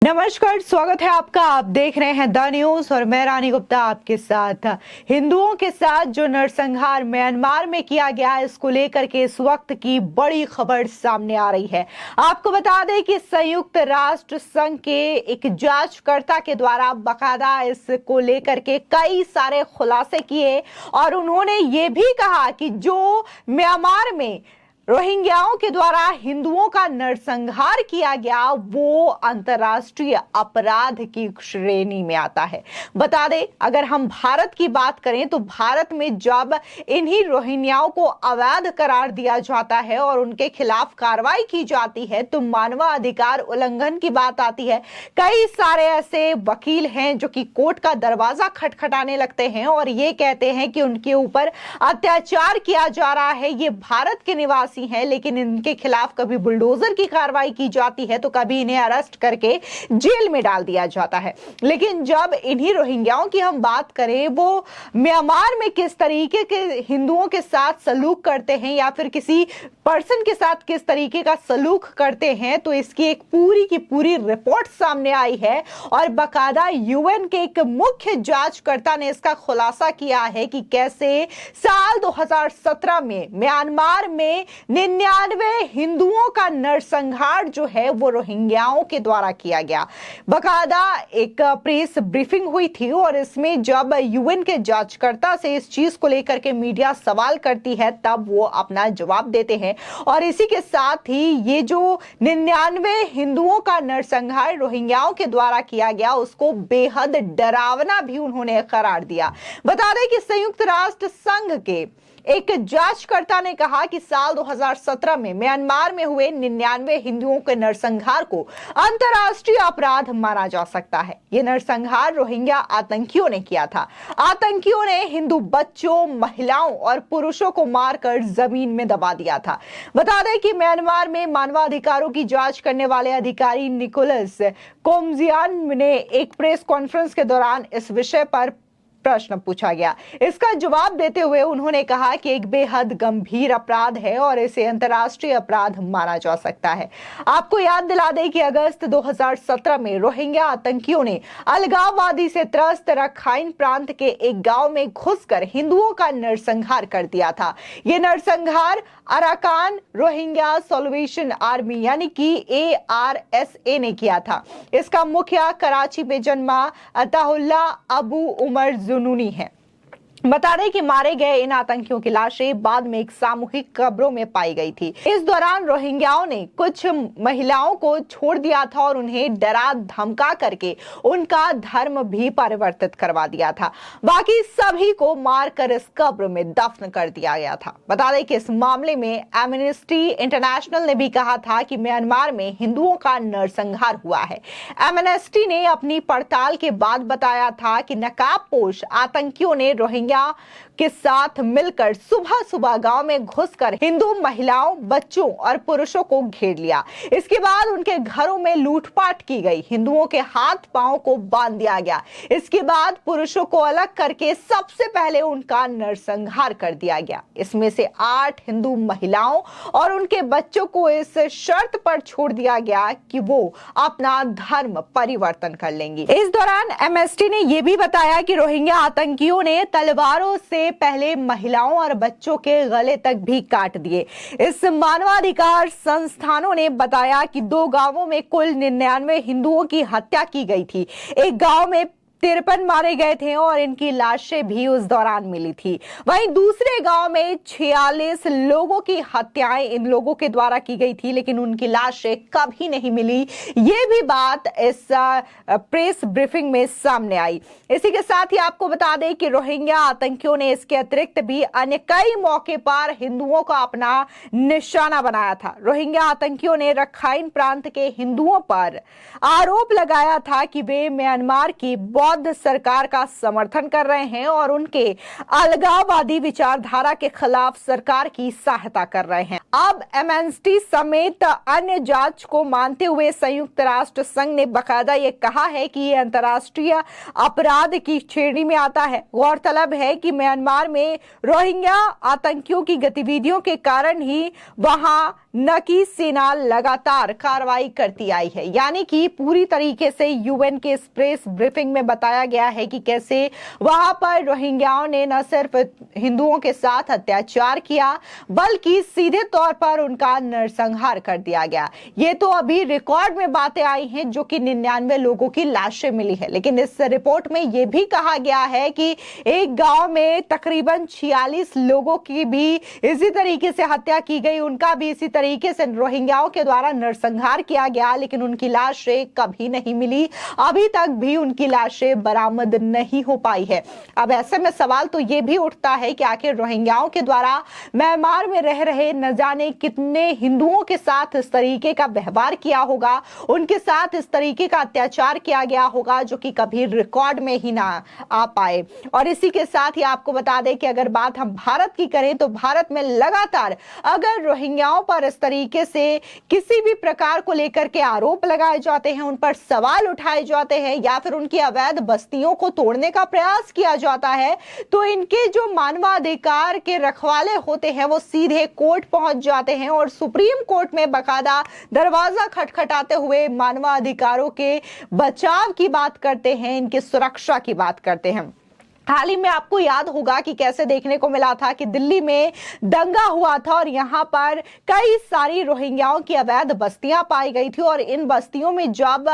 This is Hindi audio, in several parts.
नमस्कार, स्वागत है आपका। आप देख रहे हैं द न्यूज और मैं रानी गुप्ता आपके साथ। हिंदुओं के साथ जो नरसंहार म्यांमार में किया गया, इसको लेकर के इस वक्त की बड़ी खबर सामने आ रही है। आपको बता दें कि संयुक्त राष्ट्र संघ के एक जांचकर्ता के द्वारा बाकायदा इसको लेकर के कई सारे खुलासे किए और उन्होंने ये भी कहा कि जो म्यांमार में रोहिंग्याओं के द्वारा हिंदुओं का नरसंहार किया गया वो अंतर्राष्ट्रीय अपराध की श्रेणी में आता है। बता दें, अगर हम भारत की बात करें तो भारत में जब इन्हीं रोहिंग्याओं को अवैध करार दिया जाता है और उनके खिलाफ कार्रवाई की जाती है तो मानवाधिकार उल्लंघन की बात आती है। कई सारे ऐसे वकील हैं जो कि कोर्ट का दरवाजा खटखटाने लगते हैं और ये कहते हैं कि उनके ऊपर अत्याचार किया जा रहा है। ये भारत के निवासी हैं, लेकिन इनके खिलाफ कभी बुलडोजर की कार्रवाई की जाती है तो कभी इन्हें अरेस्ट करके जेल में डाल दिया जाता है। लेकिन जब इन्हीं रोहिंग्याओं की हम बात करें, वो म्यांमार में किस तरीके के हिंदुओं के साथ सलूक करते हैं या फिर किसी पर्सन के साथ किस तरीके का सलूक करते हैं, तो इसकी एक पूरी की पूरी रिपोर्ट सामने आई है और बाकायदा यूएन के एक मुख्य जांचकर्ता ने इसका खुलासा किया है कि कैसे साल 2017 में म्यांमार में 99 हिंदुओं का नरसंहार जो है वो रोहिंग्याओं के द्वारा किया गया। बाकायदा एक प्रेस ब्रीफिंग हुई थी और इसमें जब यूएन के जांचकर्ता से इस चीज को लेकर के मीडिया सवाल करती है तब वो अपना जवाब देते हैं और इसी के साथ ही ये जो 99 हिंदुओं का नरसंहार रोहिंग्याओं के द्वारा किया गया उसको बेहद डरावना भी उन्होंने करार दिया। बता दें कि संयुक्त राष्ट्र संघ के एक जांचकर्ता ने कहा कि साल 2017 में म्यांमार में हुए 99 हिंदुओं के नरसंहार को अंतर्राष्ट्रीय अपराध माना जा सकता है। यह नरसंहार रोहिंग्या आतंकियों ने किया था। आतंकियों ने हिंदू बच्चों, महिलाओं और पुरुषों को मारकर जमीन में दबा दिया था। बता दें कि म्यांमार में मानवाधिकारों की जांच करने वाले अधिकारी निकोलस कोमजियान ने एक प्रेस कॉन्फ्रेंस के दौरान इस विषय पर प्रश्न पूछा गया। इसका जवाब देते हुए उन्होंने कहा कि एक बेहद गंभीर अपराध है और इसे अंतर्राष्ट्रीय अपराध माना जा सकता है। आपको याद दिला दें कि अगस्त 2017 में रोहिंग्या आतंकियों ने अलगाववादी से त्रस्त रखाइन प्रांत के एक गांव में घुसकर हिंदुओं का नरसंहार कर दिया था। यह नरसंहार अराकान रोहिंग्या सॉल्वेशन आर्मी यानी कि ARSA ने किया था। इसका मुखिया कराची में जन्मा अताहुल्ला अबू उमर जुनूनी है। बता दें कि मारे गए इन आतंकियों की लाशें बाद में एक सामूहिक कब्रों में पाई गई थी। इस दौरान रोहिंग्याओं ने कुछ महिलाओं को छोड़ दिया था और उन्हें डरा धमका करके उनका धर्म भी परिवर्तित करवा दिया था। बाकी सभी को मारकर इस कब्र में दफन कर दिया गया था। बता दें कि इस मामले में एमनेस्टी इंटरनेशनल ने भी कहा था कि म्यांमार में हिंदुओं का नरसंहार हुआ है। एमनेस्टी ने अपनी पड़ताल के बाद बताया था कि नकाबपोश आतंकियों ने रोहिंग्या के साथ मिलकर सुबह सुबह गांव में घुसकर हिंदू महिलाओं, बच्चों और पुरुषों को घेर लिया। इसके बाद उनके घरों में लूटपाट की गई। हिंदुओं के हाथ पांव को बांध दिया गया। इसके बाद पुरुषों को अलग करके सबसे पहले उनका नरसंहार कर दिया गया। इसमें से 8 हिंदू महिलाओं और उनके बच्चों को इस शर्त पर छोड़ दिया गया कि वो अपना धर्म परिवर्तन कर लेंगी। इस दौरान एमएसटी ने यह भी बताया कि रोहिंग्या आतंकियों ने तलवारों से पहले महिलाओं और बच्चों के गले तक भी काट दिए। इस मानवाधिकार संस्थानों ने बताया कि 2 गांवों में कुल 99 हिंदुओं की हत्या की गई थी। एक गांव में 53 मारे गए थे और इनकी लाशें भी उस दौरान मिली थी। वहीं दूसरे गांव में 46 लोगों की हत्याएं इन लोगों के द्वारा की गई थी, लेकिन उनकी लाशें कभी नहीं मिली। ये भी बात इस प्रेस ब्रीफिंग में सामने आई। इसी के साथ ही आपको बता दें कि रोहिंग्या आतंकियों ने इसके अतिरिक्त भी अन्य कई मौके पर हिंदुओं का अपना निशाना बनाया था। रोहिंग्या आतंकियों ने रखाइन प्रांत के हिंदुओं पर आरोप लगाया था कि वे म्यांमार की बौद्ध सरकार का समर्थन कर रहे हैं और उनके अलगाववादी विचारधारा के खिलाफ सरकार की सहायता कर रहे हैं। अब एमनेस्टी समेत अन्य जांच को मानते हुए संयुक्त राष्ट्र संघ ने बाकायदा ये कहा है कि ये अंतर्राष्ट्रीय अपराध की श्रेणी में आता है। गौरतलब है कि म्यांमार में रोहिंग्या आतंकियों की गतिविधियों के कारण ही वहां न कि सेना लगातार कार्रवाई करती आई है। यानी कि पूरी तरीके से यूएन के प्रेस ब्रीफिंग में बताया गया है कि कैसे वहां पर रोहिंग्याओं ने न सिर्फ हिंदुओं के साथ अत्याचार किया बल्कि सीधे तौर पर उनका नरसंहार कर दिया गया। ये तो अभी रिकॉर्ड में बातें आई हैं जो कि 99 लोगों की लाशें मिली है, लेकिन इस रिपोर्ट में यह भी कहा गया है कि एक गांव में तकरीबन 46 लोगों की भी इसी तरीके से हत्या की गई, उनका भी इसी तरीके से रोहिंग्याओं के द्वारा नरसंहार किया गया, लेकिन उनकी लाशें कभी नहीं मिली। अभी तक भी उनकी लाशें बरामद नहीं हो पाई है। अब ऐसे में सवाल तो यह भी उठता है कि आखिर रोहिंग्याओं के द्वारा म्यांमार में रह रहे न जाने कितने हिंदुओं के साथ इस तरीके का व्यवहार किया होगा, उनके साथ इस तरीके का अत्याचार किया गया होगा जो कि कभी रिकॉर्ड में ही ना आ पाए। और इसी के साथ ही आपको बता दें कि अगर बात हम भारत की करें तो भारत में लगातार अगर रोहिंग्याओं पर इस तरीके से किसी भी प्रकार को लेकर के आरोप लगाए जाते हैं, उन पर सवाल उठाए जाते हैं या फिर उनकी अवैध बस्तियों को तोड़ने का प्रयास किया जाता है, तो इनके जो मानवाधिकार के रखवाले होते हैं वो सीधे कोर्ट पहुंच जाते हैं और सुप्रीम कोर्ट में बकायदा दरवाजा खटखटाते हुए मानवाधिकारों के बचाव की बात करते हैं, इनकी सुरक्षा की बात करते हैं। हाल ही में आपको याद होगा कि कैसे देखने को मिला था कि दिल्ली में दंगा हुआ था और यहां पर कई सारी रोहिंग्याओं की अवैध बस्तियां पाई गई थी और इन बस्तियों में जब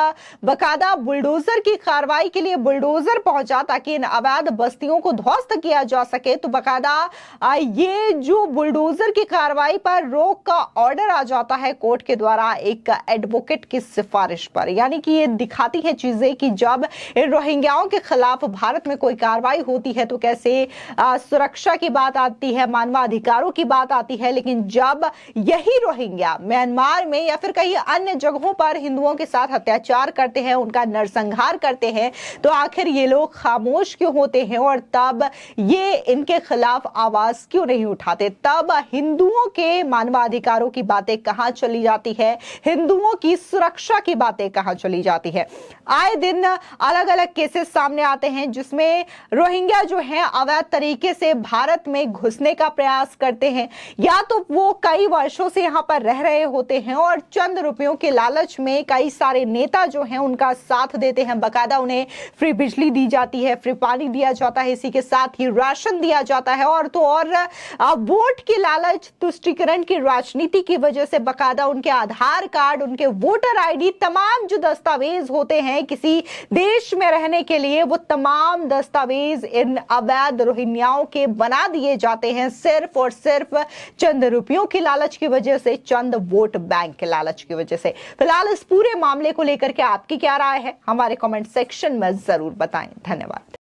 बकायदा बुलडोजर की कार्रवाई के लिए बुलडोजर पहुंचा ताकि इन अवैध बस्तियों को ध्वस्त किया जा सके, तो बकायदा ये जो बुलडोजर की कार्रवाई पर रोक का ऑर्डर आ जाता है कोर्ट के द्वारा एक एडवोकेट की सिफारिश पर। यानी कि ये दिखाती है चीजें कि जब इन रोहिंग्याओं के खिलाफ भारत में कोई कार्रवाई होती है तो कैसे सुरक्षा की बात आती है, मानवाधिकारों की बात आती है, लेकिन जब यही रोहिंग्या म्यांमार में या फिर कई अन्य जगहों पर हिंदुओं के साथ अत्याचार करते हैं, उनका नरसंहार करते हैं, तो आखिर ये लोग खामोश क्यों होते हैं और तब ये इनके खिलाफ आवाज क्यों नहीं उठाते? तब हिंदुओं के मानवाधिकारों की बातें कहां चली जाती है, हिंदुओं की सुरक्षा की बातें कहां चली जाती है? आए दिन अलग अलग केसेस सामने आते हैं जिसमें रोहिंग्या जो हैं अवैध तरीके से भारत में घुसने का प्रयास करते हैं, या तो वो कई वर्षों से यहां पर रह रहे होते हैं और चंद रुपयों के लालच में कई सारे नेता जो हैं उनका साथ देते हैं, बकायदा उन्हें फ्री बिजली दी जाती है, फ्री पानी दिया जाता है, इसी के साथ ही राशन दिया जाता है और तो और वोट की लालच, तुष्टीकरण की राजनीति की वजह से बकायदा उनके आधार कार्ड, उनके वोटर आईडी, तमाम जो दस्तावेज होते हैं किसी देश में रहने के लिए, वो तमाम दस्तावेज इन अवैध रोहिंग्याओं के बना दिए जाते हैं सिर्फ और सिर्फ चंद रुपयों की लालच की वजह से, चंद वोट बैंक के लालच की वजह से। फिलहाल इस पूरे मामले को लेकर के आपकी क्या राय है, हमारे कमेंट सेक्शन में जरूर बताएं। धन्यवाद।